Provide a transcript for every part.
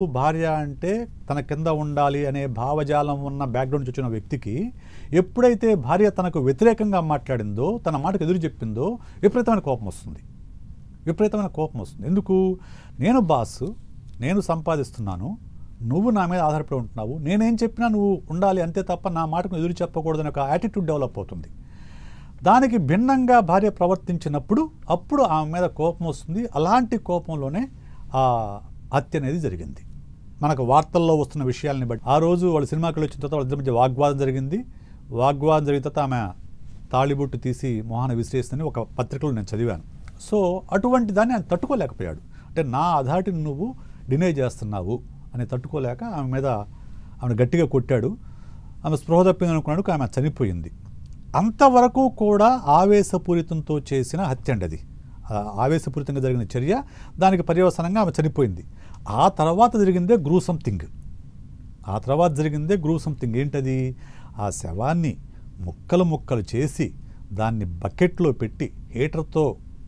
భార్య అంటే తన కింద ఉండాలి అనే భావజాలం ఉన్న బ్యాక్గ్రౌండ్ నుంచి వచ్చిన వ్యక్తికి ఎప్పుడైతే భార్య తనకు వ్యతిరేకంగా మాట్లాడిందో, తన మాటకు ఎదురు చెప్పిందో విపరీతమైన కోపం వస్తుంది. ఎందుకు? నేను బాస్, నేను సంపాదిస్తున్నాను, నువ్వు నా మీద ఆధారపడి ఉంటున్నావు, నేనేం చెప్పినా నువ్వు ఉండాలి అంతే తప్ప నా మాటకు ఎదురు చెప్పకూడదని ఒక యాటిట్యూడ్ డెవలప్ అవుతుంది. దానికి భిన్నంగా భార్య ప్రవర్తించినప్పుడు అప్పుడు ఆమె మీద కోపం వస్తుంది. అలాంటి కోపంలోనే ఆ హత్య అనేది జరిగింది. మనకు వార్తల్లో వస్తున్న విషయాలని బట్టి ఆ రోజు వాళ్ళు సినిమాకి వచ్చిన తర్వాత వాళ్ళిద్దరి మధ్య వాగ్వాదం జరిగింది. వాగ్వాదం జరిగిన తర్వాత ఆమె తాళిబొట్టు తీసి మొహాన విసిరేస్తుందని ఒక పత్రికలో నేను చదివాను. సో అటువంటి దాన్ని ఆయన తట్టుకోలేకపోయాడు. అంటే నా అథారిటీని నువ్వు డినై చేస్తున్నావు అని తట్టుకోలేక ఆమె గట్టిగా కొట్టాడు. ఆమె స్పృహ తప్పింది అనుకున్నాడు, ఆమె చనిపోయింది. అంతవరకు కూడా ఆవేశపూరితంతో చేసిన హత్య అండి అది. ఆవేశపూరితంగా జరిగిన చర్య, దానికి పర్యవసానంగా ఆమె చనిపోయింది. ఆ తర్వాత జరిగిందే గ్రూసమ్ థింగ్. ఏంటది? ఆ శవాన్ని ముక్కలు చేసి దాన్ని బకెట్లో పెట్టి హీటర్తో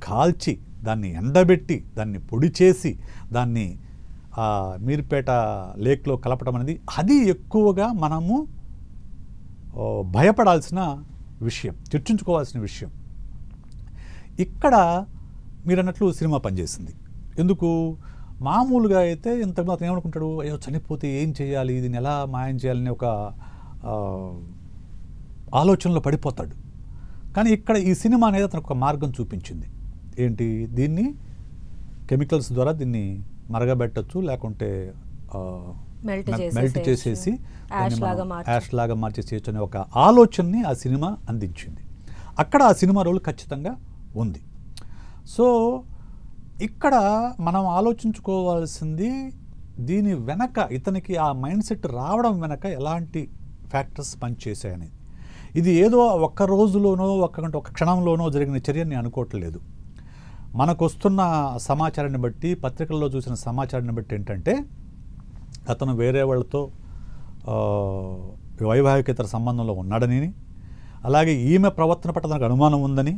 కాల్చి దాన్ని ఎండబెట్టి దాన్ని పొడి చేసి దాన్ని మీర్పేట లేక్లో కలపడం అనేది అది ఎక్కువగా మనము భయపడాల్సిన విషయం, చర్చించుకోవాల్సిన విషయం. ఇక్కడ మీరు అన్నట్లు సినిమా పనిచేసింది. ఎందుకు? మామూలుగా అయితే ఇంతకు అతను ఏమనుకుంటాడు, అయ్యో చనిపోతే ఏం చేయాలి, దీన్ని ఎలా మాయం చేయాలని ఒక ఆలోచనలో పడిపోతాడు. కానీ ఇక్కడ ఈ సినిమా అనేది అతను ఒక మార్గం చూపించింది. ఏంటి? దీన్ని కెమికల్స్ ద్వారా దీన్ని మరగబెట్టచ్చు, లేకుంటే మెల్ట్ చేసేసి యాష్ లాగా మార్చేసేయచ్చు అనే ఒక ఆలోచనని ఆ సినిమా అందించింది. అక్కడ ఆ సినిమా రోల్ ఖచ్చితంగా ఉంది. సో ఇక్కడ మనం ఆలోచించుకోవాల్సింది దీని వెనక, ఇతనికి ఆ మైండ్ సెట్ రావడం వెనక ఎలాంటి ఫ్యాక్టర్స్ పనిచేసాయనేది. ఇది ఏదో ఒక్క రోజులోనో ఒక క్షణంలోనో జరిగిన చర్యని నేను అనుకోవట్లేదు. మనకు వస్తున్న సమాచారాన్ని బట్టి, పత్రికల్లో చూసిన సమాచారాన్ని బట్టి ఏంటంటే అతను వేరే వాళ్ళతో వైవాహికేతర సంబంధంలో ఉన్నాడని, అలాగే ఈమె ప్రవర్తన పట్ల తనకు అనుమానం ఉందని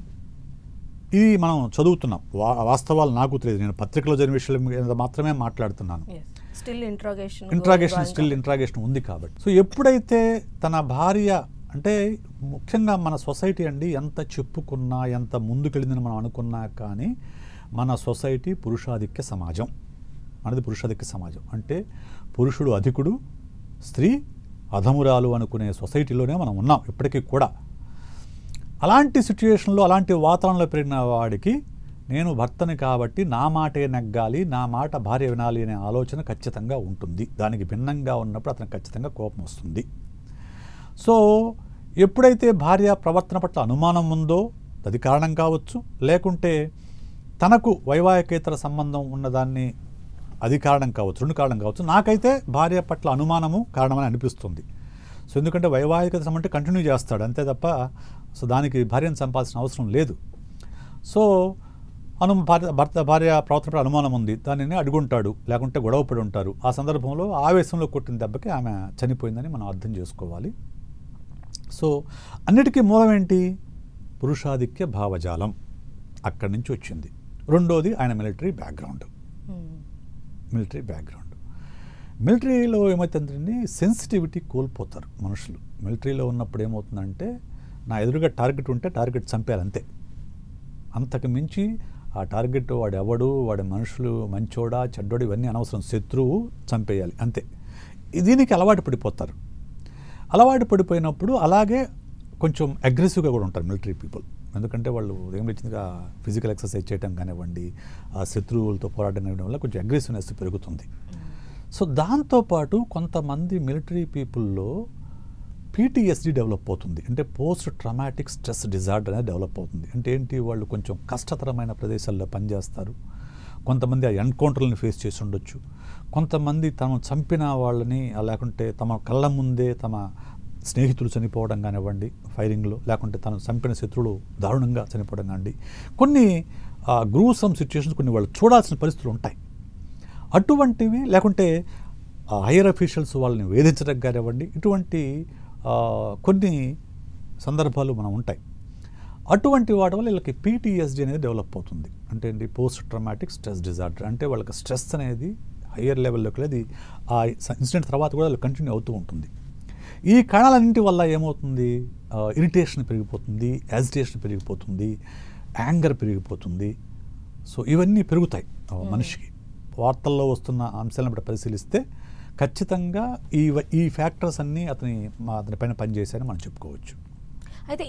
ఇది మనం చదువుతున్నాం. వాస్తవాలు నాకు తెలియదు, నేను పత్రికలో జరిగిన విషయాల మీద మాత్రమే మాట్లాడుతున్నాను. ఇంట్రాగేషన్ ఉంది కాబట్టి. సో ఎప్పుడైతే తన భార్య, అంటే ముఖ్యంగా మన సొసైటీ అండి, ఎంత చెప్పుకున్నా ఎంత ముందుకెళ్ళిందని మనం అనుకున్నా కానీ మన సొసైటీ పురుషాధిక్య సమాజం. మనది పురుషాధిక్య సమాజం. అంటే పురుషుడు అధికుడు, స్త్రీ అధమురాలు అనుకునే సొసైటీలోనే మనం ఉన్నాం ఇప్పటికీ కూడా. అలాంటి సిచ్యువేషన్లో, అలాంటి వాతావరణంలో పెరిగిన వాడికి నేను భర్తని కాబట్టి నా మాటే నెగ్గాలి, నా మాట భార్య వినాలి అనే ఆలోచన ఖచ్చితంగా ఉంటుంది. దానికి భిన్నంగా ఉన్నప్పుడు అతనికి ఖచ్చితంగా కోపం వస్తుంది. సో ఎప్పుడైతే భార్య ప్రవర్తన పట్ల అనుమానం ఉందో అది కారణం కావచ్చు, లేకుంటే తనకు వైవాహికేతర సంబంధం ఉన్నదాన్ని అది కారణం కావచ్చు, రెండు కారణం కావచ్చు. నాకైతే భార్య పట్ల అనుమానము కారణమని అనిపిస్తుంది. సో ఎందుకంటే వైవాహికత సంబంధం అంటే కంటిన్యూ చేస్తాడు అంతే తప్ప సో దానికి భార్యను చంపాల్సిన అవసరం లేదు. సో భార్య ప్రవర్తనపై అనుమానం ఉంది, దానిని అడుగుంటాడు, లేకుంటే గొడవ పడి ఉంటారు. ఆ సందర్భంలో ఆవేశంలో కొట్టిన దెబ్బకి ఆమె చనిపోయిందని మనం అర్థం చేసుకోవాలి. సో అన్నిటికీ మూలం ఏంటి? పురుషాధిక్య భావజాలం అక్కడి నుంచి వచ్చింది. రెండోది ఆయన మిలిటరీ బ్యాక్గ్రౌండ్. మిలిటరీలో ఏమవుతుందండి, సెన్సిటివిటీ కోల్పోతారు మనుషులు. మిలిటరీలో ఉన్నప్పుడు ఏమవుతుందంటే, నా ఎదురుగా టార్గెట్ ఉంటే టార్గెట్ చంపేయాలి అంతే. అంతకు మించి ఆ టార్గెట్ వాడు ఎవడు, వాడి మనుషులు మంచోడా చెడ్డోడు ఇవన్నీ అనవసరం, శత్రువు చంపేయాలి అంతే. దీనికి అలవాటు పడిపోతారు. అలవాటు పడిపోయినప్పుడు అలాగే కొంచెం అగ్రెసివ్గా కూడా ఉంటారు మిలిటరీ పీపుల్. ఎందుకంటే వాళ్ళు ఏం వచ్చిందిగా ఫిజికల్ ఎక్సర్సైజ్ చేయడం కానివ్వండి, ఆ శత్రువులతో పోరాటం కానివ్వడం వల్ల కొంచెం అగ్రెసివ్నెస్ పెరుగుతుంది. సో దాంతోపాటు కొంతమంది మిలిటరీ పీపుల్లో PTSD డెవలప్ అవుతుంది. అంటే పోస్ట్ ట్రామాటిక్ స్ట్రెస్ డిజార్డర్ అనేది డెవలప్ అవుతుంది. అంటే ఏంటి, వాళ్ళు కొంచెం కష్టతరమైన ప్రదేశాల్లో పనిచేస్తారు. కొంతమంది ఆ ఎన్కౌంటర్లను ఫేస్ చేసి ఉండొచ్చు. కొంతమంది తమ చంపిన వాళ్ళని, లేకుంటే తమ కళ్ళ ముందే తమ స్నేహితులు చనిపోవడం కానివ్వండి ఫైరింగ్లో, లేకుంటే తను చంపిన శత్రువులు దారుణంగా చనిపోవడం కానివ్వండి, కొన్ని గ్రూసమ్ సిచ్యువేషన్స్ కొన్ని వాళ్ళు చూడాల్సిన పరిస్థితులు ఉంటాయి. అటువంటివి, లేకుంటే హైయర్ అఫీషియల్స్ వాళ్ళని వేధించడం కానివ్వండి, ఇటువంటి కొన్ని సందర్భాలు మనం ఉంటాయి. అటువంటి వాటి వల్ల వీళ్ళకి PTSD అనేది డెవలప్ అవుతుంది. అంటే ఏంటి, పోస్ట్ ట్రామాటిక్ స్ట్రెస్ డిజార్డర్. అంటే వాళ్ళకి స్ట్రెస్ అనేది హయ్యర్ లెవెల్లోకి వెళ్ళి అది ఆ ఇన్సిడెంట్ తర్వాత కూడా అది కంటిన్యూ అవుతూ ఉంటుంది. ఈ కారణాలన్నింటి వల్ల ఏమవుతుంది, ఇరిటేషన్ పెరిగిపోతుంది, యాజిటేషన్ పెరిగిపోతుంది, యాంగర్ పెరిగిపోతుంది. సో ఇవన్నీ పెరుగుతాయి మనిషికి. వార్తల్లో వస్తున్న అంశాలను బట్టి పరిశీలిస్తే ఖచ్చితంగా ఈ ఫ్యాక్టర్స్ అన్నీ అతని పైన పనిచేశాయని మనం చెప్పుకోవచ్చు. అయితే